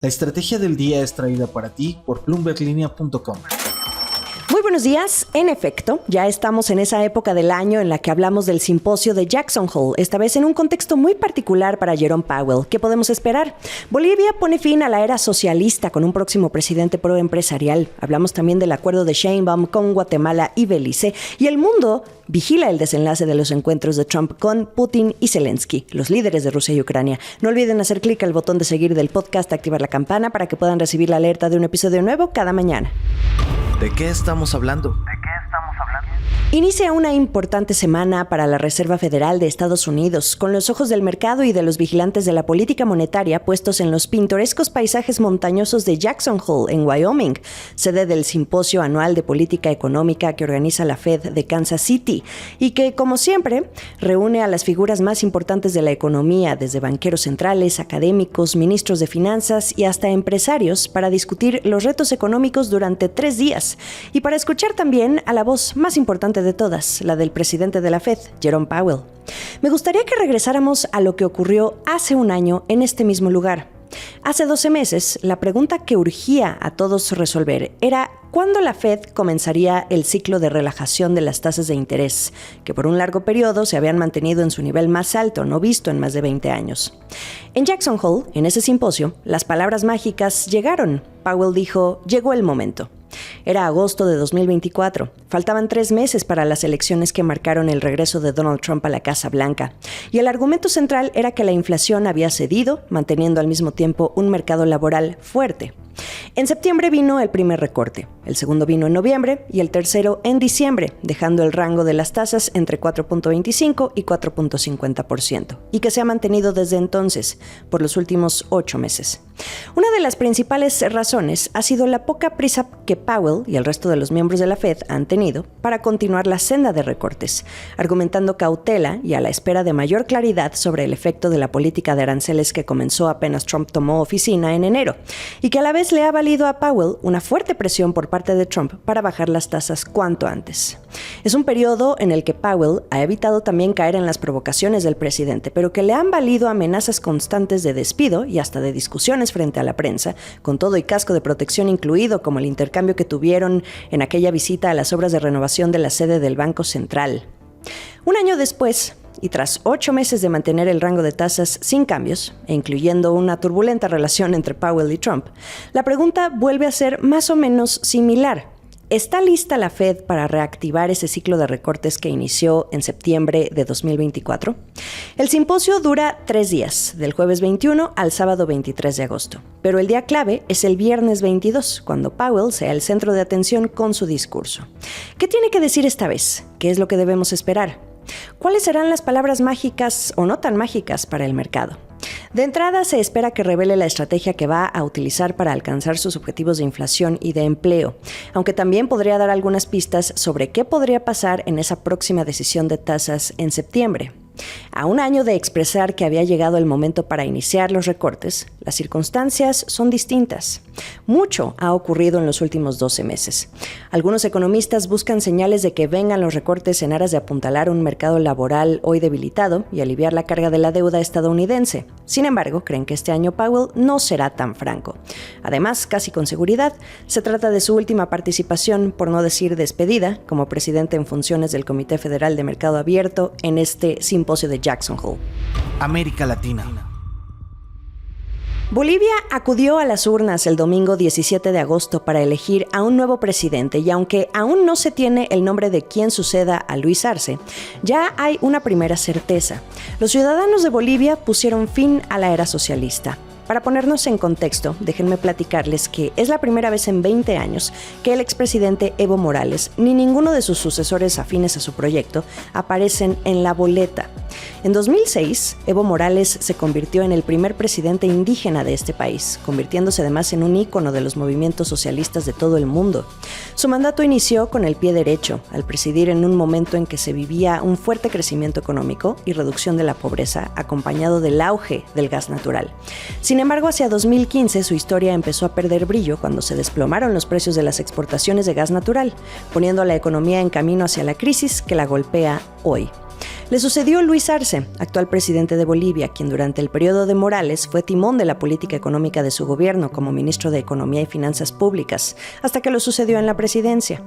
La estrategia del día es traída para ti por bloomberglinea.com. Muy buenos días. En efecto, ya estamos en esa época del año en la que hablamos del simposio de Jackson Hole, esta vez en un contexto muy particular para Jerome Powell. ¿Qué podemos esperar? Bolivia pone fin a la era socialista con un próximo presidente proempresarial. Hablamos también del acuerdo de Sheinbaum con Guatemala y Belice. Y el mundo vigila el desenlace de los encuentros de Trump con Putin y Zelensky, los líderes de Rusia y Ucrania. No olviden hacer clic al botón de seguir del podcast, activar la campana para que puedan recibir la alerta de un episodio nuevo cada mañana. ¿De qué estamos hablando? Inicia una importante semana para la Reserva Federal de Estados Unidos, con los ojos del mercado y de los vigilantes de la política monetaria puestos en los pintorescos paisajes montañosos de Jackson Hole, en Wyoming, sede del simposio anual de política económica que organiza la Fed de Kansas City, y que, como siempre, reúne a las figuras más importantes de la economía, desde banqueros centrales, académicos, ministros de finanzas y hasta empresarios, para discutir los retos económicos durante 3 días, y para escuchar también a la voz más importante de todas, la del presidente de la Fed, Jerome Powell. Me gustaría que regresáramos a lo que ocurrió hace un año en este mismo lugar. Hace 12 meses, la pregunta que urgía a todos resolver era ¿cuándo la Fed comenzaría el ciclo de relajación de las tasas de interés, que por un largo periodo se habían mantenido en su nivel más alto, no visto en más de 20 años? En Jackson Hole, en ese simposio, las palabras mágicas llegaron. Powell dijo, llegó el momento. Era agosto de 2024. Faltaban 3 meses para las elecciones que marcaron el regreso de Donald Trump a la Casa Blanca. Y el argumento central era que la inflación había cedido, manteniendo al mismo tiempo un mercado laboral fuerte. En septiembre vino el primer recorte, el segundo vino en noviembre y el tercero en diciembre, dejando el rango de las tasas entre 4.25 y 4.50%, y que se ha mantenido desde entonces, por los últimos 8 meses. Una de las principales razones ha sido la poca prisa que Powell y el resto de los miembros de la Fed han tenido para continuar la senda de recortes, argumentando cautela y a la espera de mayor claridad sobre el efecto de la política de aranceles que comenzó apenas Trump tomó oficina en enero, y que a la vez le ha valido a Powell una fuerte presión por parte de Trump para bajar las tasas cuanto antes. Es un periodo en el que Powell ha evitado también caer en las provocaciones del presidente, pero que le han valido amenazas constantes de despido y hasta de discusiones frente a la prensa, con todo y casco de protección incluido, como el intercambio que tuvieron en aquella visita a las obras de renovación de la sede del Banco Central. Un año después, y tras 8 meses de mantener el rango de tasas sin cambios, e incluyendo una turbulenta relación entre Powell y Trump, la pregunta vuelve a ser más o menos similar. ¿Está lista la Fed para reactivar ese ciclo de recortes que inició en septiembre de 2024? El simposio dura 3 días, del jueves 21 al sábado 23 de agosto. Pero el día clave es el viernes 22, cuando Powell sea el centro de atención con su discurso. ¿Qué tiene que decir esta vez? ¿Qué es lo que debemos esperar? ¿Cuáles serán las palabras mágicas o no tan mágicas para el mercado? De entrada, se espera que revele la estrategia que va a utilizar para alcanzar sus objetivos de inflación y de empleo, aunque también podría dar algunas pistas sobre qué podría pasar en esa próxima decisión de tasas en septiembre. A un año de expresar que había llegado el momento para iniciar los recortes, las circunstancias son distintas. Mucho ha ocurrido en los últimos 12 meses. Algunos economistas buscan señales de que vengan los recortes en aras de apuntalar un mercado laboral hoy debilitado y aliviar la carga de la deuda estadounidense. Sin embargo, creen que este año Powell no será tan franco. Además, casi con seguridad, se trata de su última participación, por no decir despedida, como presidente en funciones del Comité Federal de Mercado Abierto en este simposio de Jackson Hole. América Latina. Bolivia acudió a las urnas el domingo 17 de agosto para elegir a un nuevo presidente y aunque aún no se tiene el nombre de quien suceda a Luis Arce, ya hay una primera certeza. Los ciudadanos de Bolivia pusieron fin a la era socialista. Para ponernos en contexto, déjenme platicarles que es la primera vez en 20 años que el expresidente Evo Morales ni ninguno de sus sucesores afines a su proyecto aparecen en la boleta. En 2006, Evo Morales se convirtió en el primer presidente indígena de este país, convirtiéndose además en un ícono de los movimientos socialistas de todo el mundo. Su mandato inició con el pie derecho, al presidir en un momento en que se vivía un fuerte crecimiento económico y reducción de la pobreza, acompañado del auge del gas natural. Sin embargo, hacia 2015 su historia empezó a perder brillo cuando se desplomaron los precios de las exportaciones de gas natural, poniendo a la economía en camino hacia la crisis que la golpea hoy. Le sucedió Luis Arce, actual presidente de Bolivia, quien durante el periodo de Morales fue timón de la política económica de su gobierno como ministro de Economía y Finanzas Públicas, hasta que lo sucedió en la presidencia.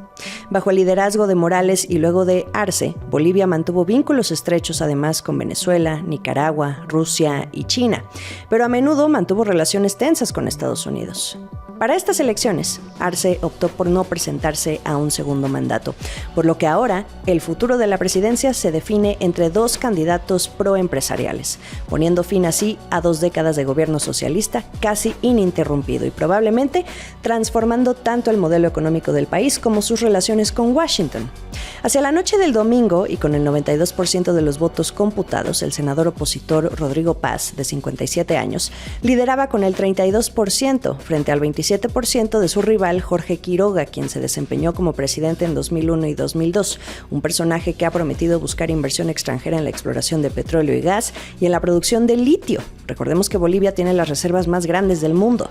Bajo el liderazgo de Morales y luego de Arce, Bolivia mantuvo vínculos estrechos además con Venezuela, Nicaragua, Rusia y China, pero a menudo mantuvo relaciones tensas con Estados Unidos. Para estas elecciones, Arce optó por no presentarse a un segundo mandato, por lo que ahora el futuro de la presidencia se define entre dos candidatos proempresariales, poniendo fin así a 2 décadas de gobierno socialista casi ininterrumpido y probablemente transformando tanto el modelo económico del país como sus relaciones con Washington. Hacia la noche del domingo, y con el 92% de los votos computados, el senador opositor Rodrigo Paz, de 57 años, lideraba con el 32% frente al 27% de su rival Jorge Quiroga, quien se desempeñó como presidente en 2001 y 2002, un personaje que ha prometido buscar inversión extranjera en la exploración de petróleo y gas y en la producción de litio. Recordemos que Bolivia tiene las reservas más grandes del mundo.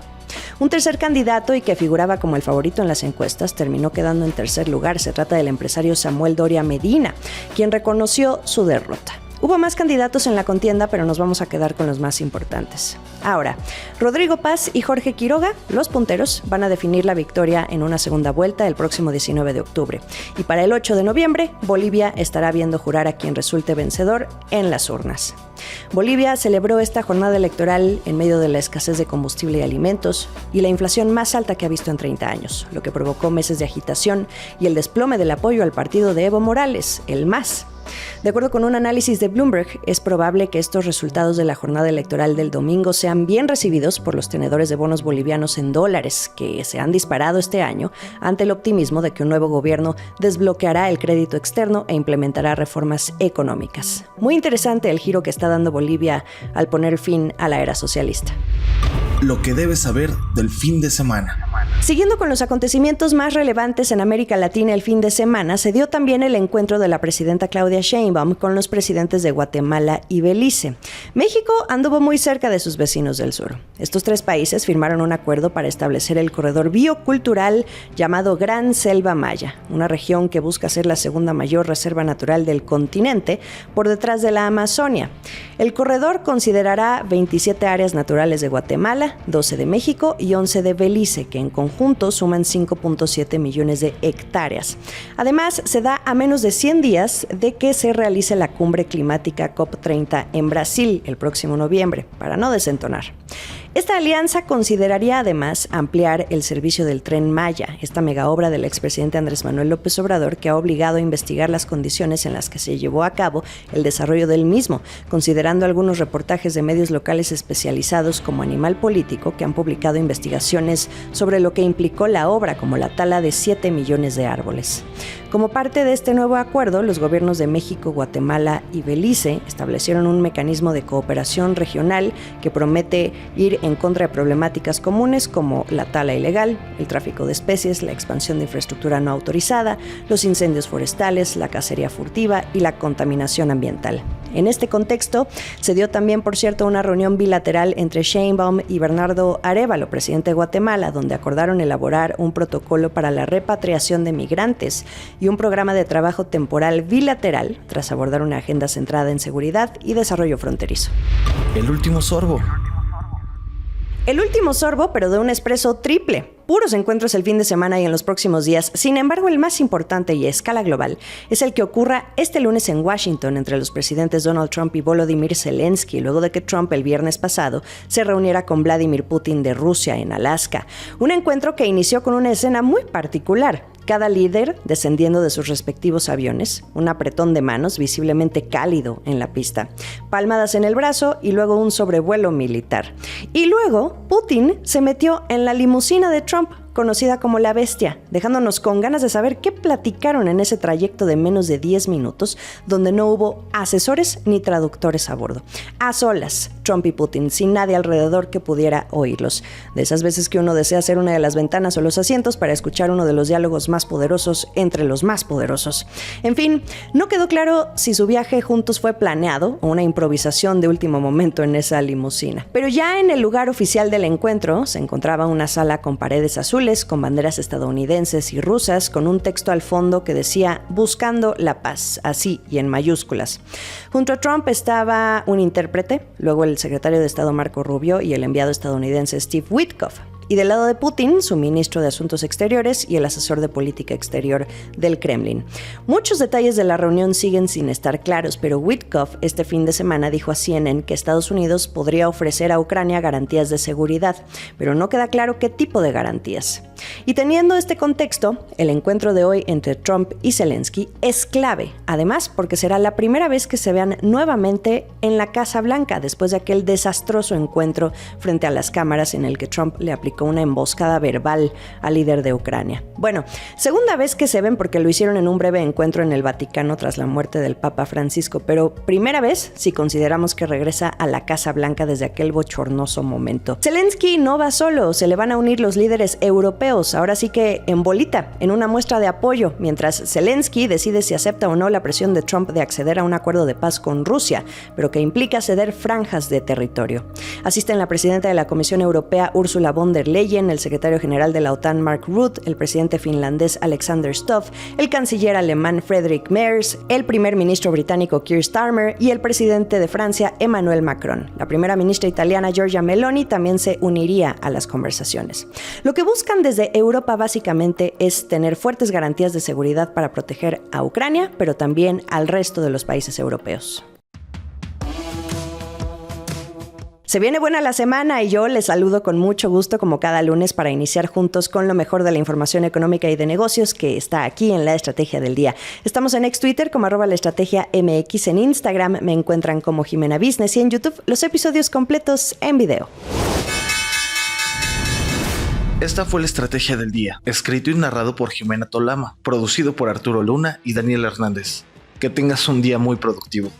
Un tercer candidato y que figuraba como el favorito en las encuestas terminó quedando en tercer lugar. Se trata del empresario Samuel Doria Medina, quien reconoció su derrota. Hubo más candidatos en la contienda, pero nos vamos a quedar con los más importantes. Ahora, Rodrigo Paz y Jorge Quiroga, los punteros, van a definir la victoria en una segunda vuelta el próximo 19 de octubre. Y para el 8 de noviembre, Bolivia estará viendo jurar a quien resulte vencedor en las urnas. Bolivia celebró esta jornada electoral en medio de la escasez de combustible y alimentos y la inflación más alta que ha visto en 30 años, lo que provocó meses de agitación y el desplome del apoyo al partido de Evo Morales, el MAS. De acuerdo con un análisis de Bloomberg, es probable que estos resultados de la jornada electoral del domingo sean bien recibidos por los tenedores de bonos bolivianos en dólares, que se han disparado este año ante el optimismo de que un nuevo gobierno desbloqueará el crédito externo e implementará reformas económicas. Muy interesante el giro que está dando Bolivia al poner fin a la era socialista. Lo que debes saber del fin de semana. Siguiendo con los acontecimientos más relevantes en América Latina el fin de semana, se dio también el encuentro de la presidenta Claudia Sheinbaum con los presidentes de Guatemala y Belice. México anduvo muy cerca de sus vecinos del sur. Estos 3 países firmaron un acuerdo para establecer el corredor biocultural llamado Gran Selva Maya, una región que busca ser la segunda mayor reserva natural del continente por detrás de la Amazonia. El corredor considerará 27 áreas naturales de Guatemala, 12 de México y 11 de Belice, que en conjunto suman 5.7 millones de hectáreas. Además, se da a menos de 100 días de que se realice la cumbre climática COP30 en Brasil el próximo noviembre, para no desentonar. Esta alianza consideraría además ampliar el servicio del Tren Maya, esta megaobra del expresidente Andrés Manuel López Obrador que ha obligado a investigar las condiciones en las que se llevó a cabo el desarrollo del mismo, considerando algunos reportajes de medios locales especializados como Animal Político que han publicado investigaciones sobre lo que implicó la obra, como la tala de 7 millones de árboles. Como parte de este nuevo acuerdo, los gobiernos de México, Guatemala y Belice establecieron un mecanismo de cooperación regional que promete ir en contra de problemáticas comunes como la tala ilegal, el tráfico de especies, la expansión de infraestructura no autorizada, los incendios forestales, la cacería furtiva y la contaminación ambiental. En este contexto, se dio también, por cierto, una reunión bilateral entre Sheinbaum y Bernardo Arévalo, presidente de Guatemala, donde acordaron elaborar un protocolo para la repatriación de migrantes y un programa de trabajo temporal bilateral tras abordar una agenda centrada en seguridad y desarrollo fronterizo. El último sorbo. El último sorbo, pero de un espresso triple. Puros encuentros el fin de semana y en los próximos días. Sin embargo, el más importante y a escala global es el que ocurra este lunes en Washington entre los presidentes Donald Trump y Volodymyr Zelensky, luego de que Trump el viernes pasado se reuniera con Vladimir Putin de Rusia en Alaska. Un encuentro que inició con una escena muy particular. Cada líder descendiendo de sus respectivos aviones, un apretón de manos visiblemente cálido en la pista, palmadas en el brazo y luego un sobrevuelo militar. Y luego Putin se metió en la limusina de Trump, conocida como La Bestia, dejándonos con ganas de saber qué platicaron en ese trayecto de menos de 10 minutos, donde no hubo asesores ni traductores a bordo. A solas, Trump y Putin, sin nadie alrededor que pudiera oírlos. De esas veces que uno desea ser una de las ventanas o los asientos para escuchar uno de los diálogos más poderosos entre los más poderosos. En fin, no quedó claro si su viaje juntos fue planeado o una improvisación de último momento en esa limusina. Pero ya en el lugar oficial del encuentro se encontraba una sala con paredes azules azules con banderas estadounidenses y rusas, con un texto al fondo que decía "Buscando la paz", así y en mayúsculas. Junto a Trump estaba un intérprete, luego el secretario de Estado Marco Rubio y el enviado estadounidense Steve Witkoff. Y del lado de Putin, su ministro de Asuntos Exteriores y el asesor de política exterior del Kremlin. Muchos detalles de la reunión siguen sin estar claros, pero Witkoff este fin de semana dijo a CNN que Estados Unidos podría ofrecer a Ucrania garantías de seguridad, pero no queda claro qué tipo de garantías. Y teniendo este contexto, el encuentro de hoy entre Trump y Zelensky es clave, además porque será la primera vez que se vean nuevamente en la Casa Blanca después de aquel desastroso encuentro frente a las cámaras en el que Trump le aplicó una emboscada verbal al líder de Ucrania. Bueno, segunda vez que se ven porque lo hicieron en un breve encuentro en el Vaticano tras la muerte del Papa Francisco, pero primera vez si consideramos que regresa a la Casa Blanca desde aquel bochornoso momento. Zelensky no va solo, se le van a unir los líderes europeos, ahora sí que en bolita, en una muestra de apoyo, mientras Zelensky decide si acepta o no la presión de Trump de acceder a un acuerdo de paz con Rusia, pero que implica ceder franjas de territorio. Asisten la presidenta de la Comisión Europea, Ursula von der Leyen, el secretario general de la OTAN, Mark Rutte, el presidente finlandés, Alexander Stubb, el canciller alemán, Friedrich Merz, el primer ministro británico, Keir Starmer, y el presidente de Francia, Emmanuel Macron. La primera ministra italiana, Giorgia Meloni, también se uniría a las conversaciones. Lo que buscan desde Europa básicamente es tener fuertes garantías de seguridad para proteger a Ucrania, pero también al resto de los países europeos. Se viene buena la semana y yo les saludo con mucho gusto como cada lunes para iniciar juntos con lo mejor de la información económica y de negocios que está aquí en La Estrategia del Día. Estamos en Twitter como @laestrategiamx, en Instagram me encuentran como Jimena Business y en YouTube los episodios completos en video. Esta fue La Estrategia del Día, escrito y narrado por Jimena Tolama, producido por Arturo Luna y Daniel Hernández. Que tengas un día muy productivo.